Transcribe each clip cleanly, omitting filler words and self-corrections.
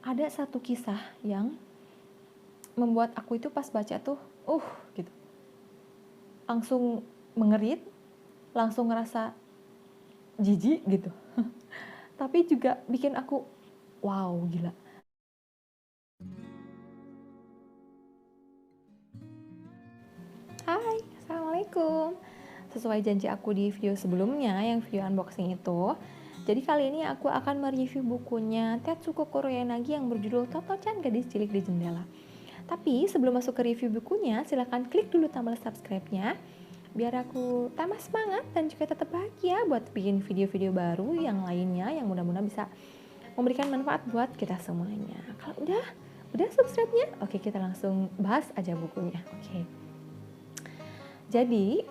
ada satu kisah yang membuat aku itu pas baca tuh, gitu. Langsung mengerit, langsung ngerasa jijik gitu. Tapi juga bikin aku, wow, gila. Hai, Assalamualaikum. Sesuai janji aku di video sebelumnya, yang video unboxing itu, jadi kali ini aku akan mereview bukunya Tetsuko Kuroyanagi yang berjudul Toto-chan Gadis Cilik di Jendela. Tapi sebelum masuk ke review bukunya, silahkan klik dulu tombol subscribe-nya biar aku tambah semangat dan juga tetap bahagia buat bikin video-video baru yang lainnya yang mudah-mudahan bisa memberikan manfaat buat kita semuanya. Kalau udah subscribe-nya? Oke, kita langsung bahas aja bukunya. Oke. Jadi,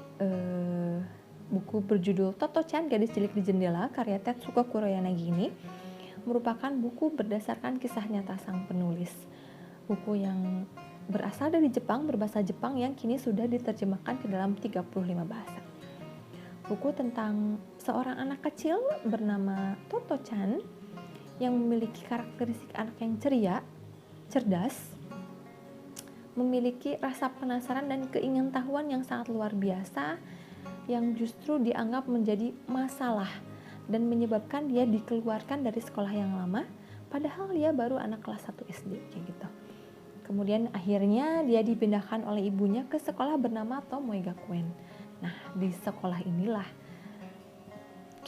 buku berjudul Toto-chan Gadis Cilik di Jendela karya Tetsuko Kuroyanagi ini merupakan buku berdasarkan kisah nyata sang penulis. Buku yang berasal dari Jepang, berbahasa Jepang yang kini sudah diterjemahkan ke dalam 35 bahasa. Buku tentang seorang anak kecil bernama Toto-chan yang memiliki karakteristik anak yang ceria, cerdas, memiliki rasa penasaran dan keingintahuan yang sangat luar biasa yang justru dianggap menjadi masalah dan menyebabkan dia dikeluarkan dari sekolah yang lama padahal dia baru anak kelas 1 SD kayak gitu. Kemudian akhirnya dia dipindahkan oleh ibunya ke sekolah bernama Tomoe Gakuen. Nah, di sekolah inilah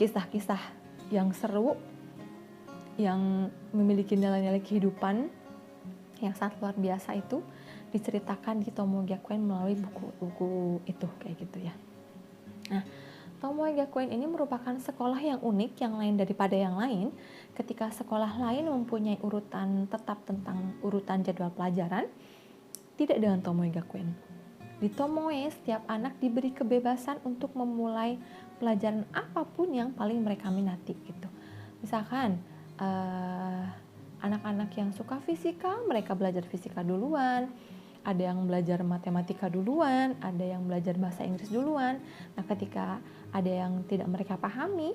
kisah-kisah yang seru, yang memiliki nilai-nilai kehidupan yang sangat luar biasa itu diceritakan di Tomoe Gakuen melalui buku-buku itu kayak gitu ya. Nah, Tomoe Gakuen ini merupakan sekolah yang unik, yang lain daripada yang lain. Ketika sekolah lain mempunyai urutan tetap tentang urutan jadwal pelajaran, tidak dengan Tomoe Gakuen. Di Tomoe, setiap anak diberi kebebasan untuk memulai pelajaran apapun yang paling mereka minati gitu. Misalkan anak-anak yang suka fisika, mereka belajar fisika duluan. Ada yang belajar matematika duluan, ada yang belajar bahasa Inggris duluan. Nah, ketika ada yang tidak mereka pahami,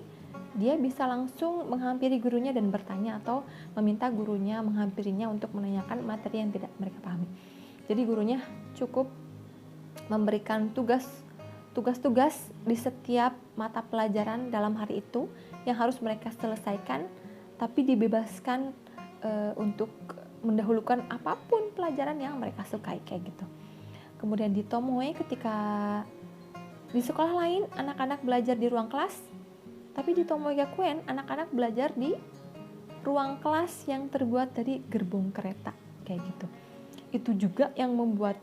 dia bisa langsung menghampiri gurunya dan bertanya atau meminta gurunya menghampirinya untuk menanyakan materi yang tidak mereka pahami. Jadi gurunya cukup memberikan tugas-tugas di setiap mata pelajaran dalam hari itu yang harus mereka selesaikan, tapi dibebaskan untuk mendahulukan apapun pelajaran yang mereka sukai kayak gitu. Kemudian di Tomoe, ketika di sekolah lain anak-anak belajar di ruang kelas, tapi di Tomoe Gakuen anak-anak belajar di ruang kelas yang terbuat dari gerbong kereta kayak gitu. Itu juga yang membuat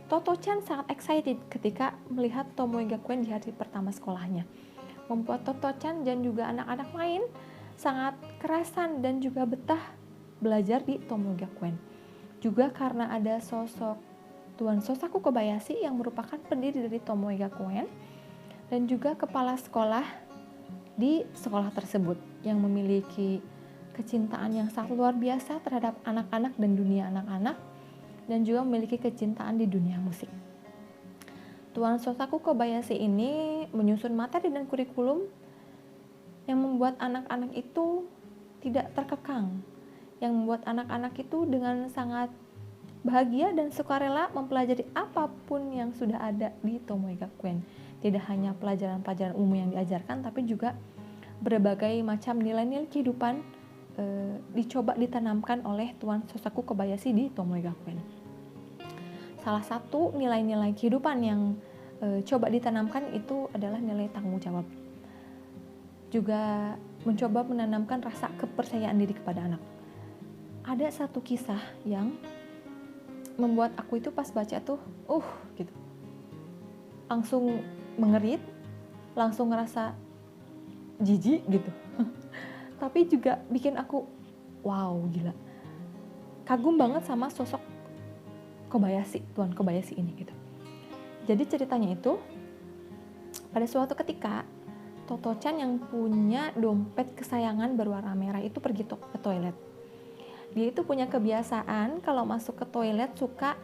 Toto-chan sangat excited ketika melihat Tomoe Gakuen di hari pertama sekolahnya. Membuat Toto-chan dan juga anak-anak lain sangat kerasan dan juga betah belajar di Tomoe Gakuen. Juga karena ada sosok Tuan Sosaku Kobayashi yang merupakan pendiri dari Tomoe Gakuen dan juga kepala sekolah di sekolah tersebut yang memiliki kecintaan yang sangat luar biasa terhadap anak-anak dan dunia anak-anak dan juga memiliki kecintaan di dunia musik. Tuan Sosaku Kobayashi ini menyusun materi dan kurikulum yang membuat anak-anak itu tidak terkekang, yang membuat anak-anak itu dengan sangat bahagia dan sukarela mempelajari apapun yang sudah ada di Tomoe Gakuen. Tidak hanya pelajaran-pelajaran umum yang diajarkan, tapi juga berbagai macam nilai-nilai kehidupan dicoba ditanamkan oleh Tuan Sosaku Kobayashi di Tomoe Gakuen. Salah satu nilai-nilai kehidupan yang coba ditanamkan itu adalah nilai tanggung jawab. Juga mencoba menanamkan rasa kepercayaan diri kepada anak. Ada satu kisah yang membuat aku itu pas baca tuh, gitu. Langsung mengerit, langsung ngerasa jijik gitu. Tapi juga bikin aku, wow, gila. Kagum banget sama sosok Kobayashi, Tuan Kobayashi ini gitu. Jadi ceritanya itu, pada suatu ketika, Toto-chan yang punya dompet kesayangan berwarna merah itu pergi ke toilet. Dia itu punya kebiasaan kalau masuk ke toilet suka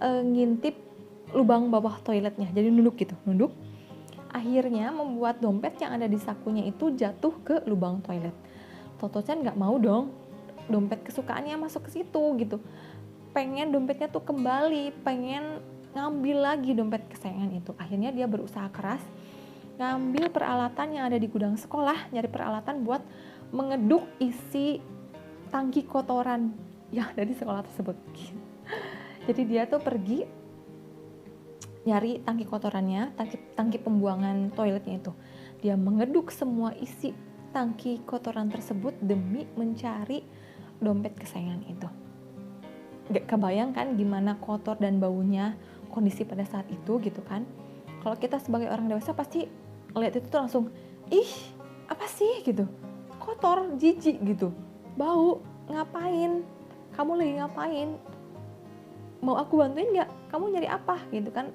ngintip lubang bawah toiletnya, jadi nunduk gitu, nunduk. Akhirnya membuat dompet yang ada di sakunya itu jatuh ke lubang toilet. Toto-chan nggak mau dong dompet kesukaannya masuk ke situ gitu, pengen dompetnya tuh kembali, pengen ngambil lagi dompet kesayangan itu. Akhirnya dia berusaha keras ngambil peralatan yang ada di gudang sekolah, nyari peralatan buat mengeduk isi tangki kotoran yang ada di sekolah tersebut. Jadi dia tuh pergi nyari tangki kotorannya, tangki pembuangan toiletnya itu. Dia mengeduk semua isi tangki kotoran tersebut demi mencari dompet kesayangan itu. Gak kebayang kan gimana kotor dan baunya kondisi pada saat itu gitu kan. Kalau kita sebagai orang dewasa pasti lihat itu tuh langsung, ih apa sih gitu, kotor, jijik gitu, bau, ngapain, kamu lagi ngapain, mau aku bantuin nggak, kamu nyari apa gitu kan.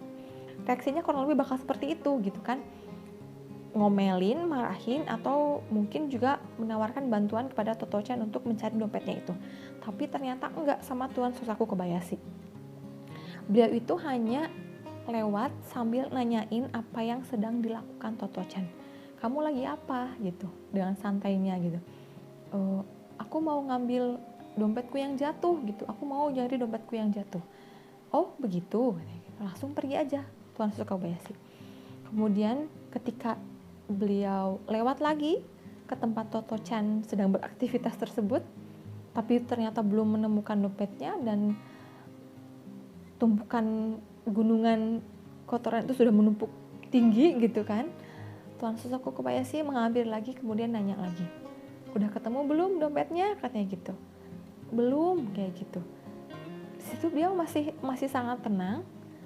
Reaksinya kurang lebih bakal seperti itu gitu kan, ngomelin, marahin, atau mungkin juga menawarkan bantuan kepada Toto-chan untuk mencari dompetnya itu. Tapi ternyata enggak sama Tuan Susaku Kobayashi. Beliau itu hanya lewat sambil nanyain apa yang sedang dilakukan Toto-chan. Kamu lagi apa gitu, dengan santainya gitu. Aku mau ngambil dompetku yang jatuh gitu, aku mau nyari dompetku yang jatuh. Oh begitu, langsung pergi aja Tuan Susaku Kobayashi. Kemudian ketika beliau lewat lagi ke tempat Toto-chan sedang beraktivitas tersebut, tapi ternyata belum menemukan dompetnya dan tumpukan gunungan kotoran itu sudah menumpuk tinggi gitu kan. Tuan Susaku Kobayashi mengambil lagi, kemudian nanya lagi, udah ketemu belum dompetnya, katanya gitu. Belum, kayak gitu. Di situ dia masih sangat tenang,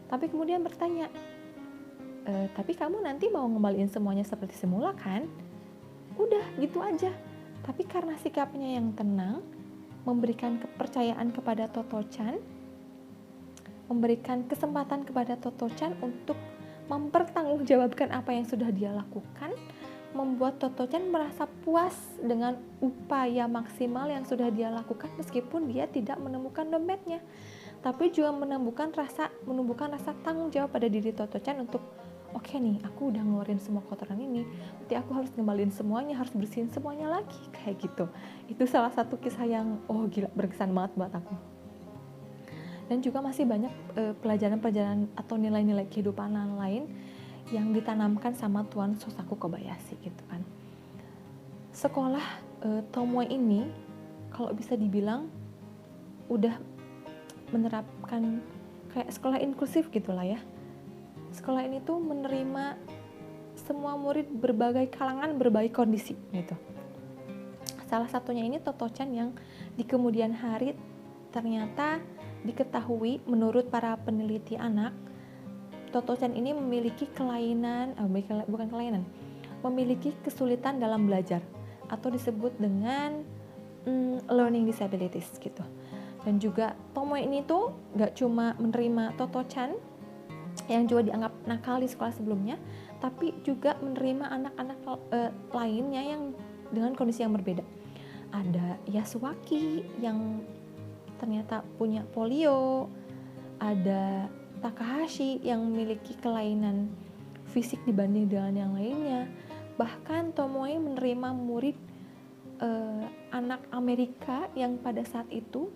tapi kemudian bertanya, tapi kamu nanti mau ngembaliin semuanya seperti semula kan? Udah gitu aja. Tapi karena sikapnya yang tenang, memberikan kepercayaan kepada Toto-chan, memberikan kesempatan kepada Toto-chan untuk mempertanggungjawabkan apa yang sudah dia lakukan, membuat Toto-chan merasa puas dengan upaya maksimal yang sudah dia lakukan meskipun dia tidak menemukan dompetnya. Tapi juga menumbuhkan rasa tanggung jawab pada diri Toto-chan untuk oke nih, aku udah ngeluarin semua kotoran ini, berarti aku harus ngembaliin semuanya, harus bersihin semuanya lagi, kayak gitu. Itu salah satu kisah yang gila, berkesan banget buat aku. Dan juga masih banyak pelajaran-pelajaran atau nilai-nilai kehidupan lain yang ditanamkan sama Tuan Susaku Kobayashi gitu kan. Sekolah Tomoe ini kalau bisa dibilang udah menerapkan kayak sekolah inklusif gitulah ya. Sekolah ini tuh menerima semua murid berbagai kalangan, berbagai kondisi gitu. Salah satunya ini Toto-chan yang di kemudian hari ternyata diketahui menurut para peneliti anak, Toto-chan ini memiliki memiliki kesulitan dalam belajar atau disebut dengan learning disabilities gitu. Dan juga Tomoe ini tuh gak cuma menerima Toto-chan yang juga dianggap nakal di sekolah sebelumnya, tapi juga menerima anak-anak lainnya yang dengan kondisi yang berbeda. Ada Yasuaki yang ternyata punya polio, ada Takahashi yang memiliki kelainan fisik dibanding dengan yang lainnya. Bahkan Tomoe menerima murid anak Amerika yang pada saat itu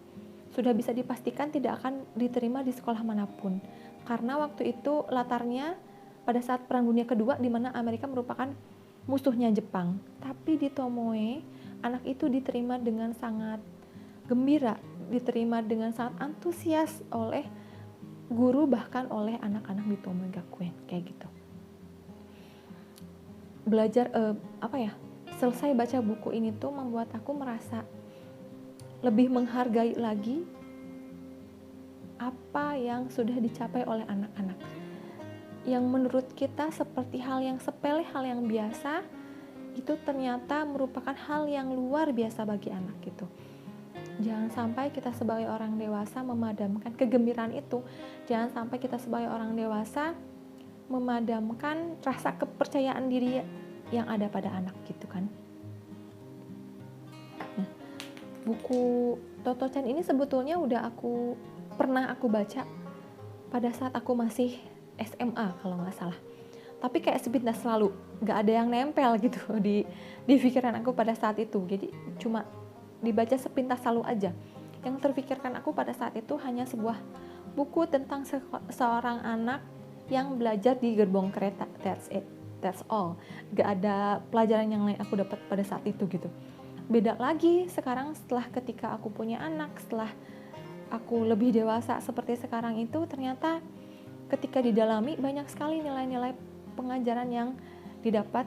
sudah bisa dipastikan tidak akan diterima di sekolah manapun. Karena waktu itu latarnya pada saat Perang Dunia Kedua di mana Amerika merupakan musuhnya Jepang. Tapi di Tomoe, anak itu diterima dengan sangat gembira, diterima dengan sangat antusias oleh guru bahkan oleh anak-anak di Tomoe Gakuen kayak gitu. Belajar selesai baca buku ini tuh membuat aku merasa lebih menghargai lagi apa yang sudah dicapai oleh anak-anak yang menurut kita seperti hal yang sepele, hal yang biasa, itu ternyata merupakan hal yang luar biasa bagi anak gitu. Jangan sampai kita sebagai orang dewasa memadamkan kegembiraan itu. Jangan sampai kita sebagai orang dewasa memadamkan rasa kepercayaan diri yang ada pada anak gitu kan. Nah, buku Toto-chan ini sebetulnya pernah aku baca pada saat aku masih SMA kalau nggak salah. Tapi kayak sepintas lalu, nggak ada yang nempel gitu di pikiran aku pada saat itu. Jadi cuma dibaca sepintas lalu aja. Yang terpikirkan aku pada saat itu hanya sebuah buku tentang seorang anak yang belajar di gerbong kereta. That's all. Gak ada pelajaran yang lain aku dapat pada saat itu gitu. Beda lagi sekarang setelah ketika aku punya anak, setelah aku lebih dewasa seperti sekarang itu, ternyata ketika didalami banyak sekali nilai-nilai pengajaran yang didapat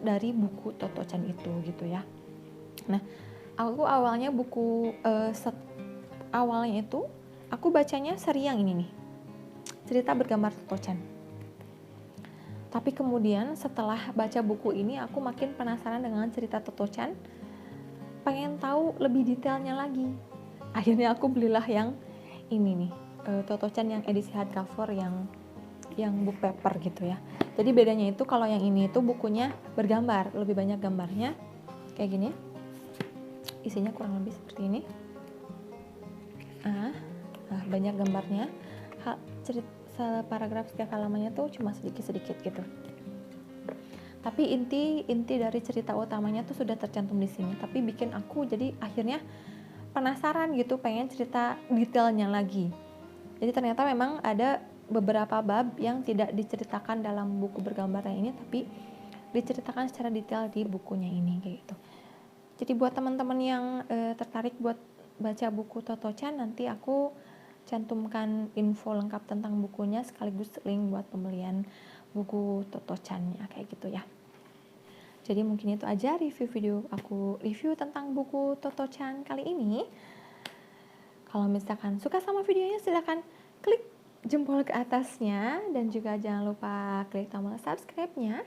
dari buku Toto Chan itu gitu ya. Nah, aku awalnya awalnya itu aku bacanya seri yang ini nih, cerita bergambar Toto Chan. Tapi kemudian setelah baca buku ini aku makin penasaran dengan cerita Toto Chan, pengen tahu lebih detailnya lagi. Akhirnya aku belilah yang ini nih, Toto Chan yang edisi hardcover yang book paper gitu ya. Jadi bedanya itu kalau yang ini itu bukunya bergambar, lebih banyak gambarnya kayak gini. Isinya kurang lebih seperti ini. Banyak gambarnya. Paragraf setiap halamannya tuh cuma sedikit-sedikit gitu. Tapi inti dari cerita utamanya tuh sudah tercantum di sini. Tapi bikin aku jadi akhirnya penasaran gitu, pengen cerita detailnya lagi. Jadi ternyata memang ada beberapa bab yang tidak diceritakan dalam buku bergambar yang ini, tapi diceritakan secara detail di bukunya ini kayak gitu. Jadi buat teman-teman yang tertarik buat baca buku Toto Chan, nanti aku cantumkan info lengkap tentang bukunya sekaligus link buat pembelian buku Toto Chan-nya kayak gitu ya. Jadi mungkin itu aja review tentang buku Toto Chan kali ini. Kalau misalkan suka sama videonya, silahkan klik jempol ke atasnya dan juga jangan lupa klik tombol subscribe-nya.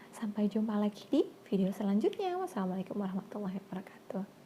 Sampai jumpa lagi di video selanjutnya. Wassalamualaikum warahmatullahi wabarakatuh.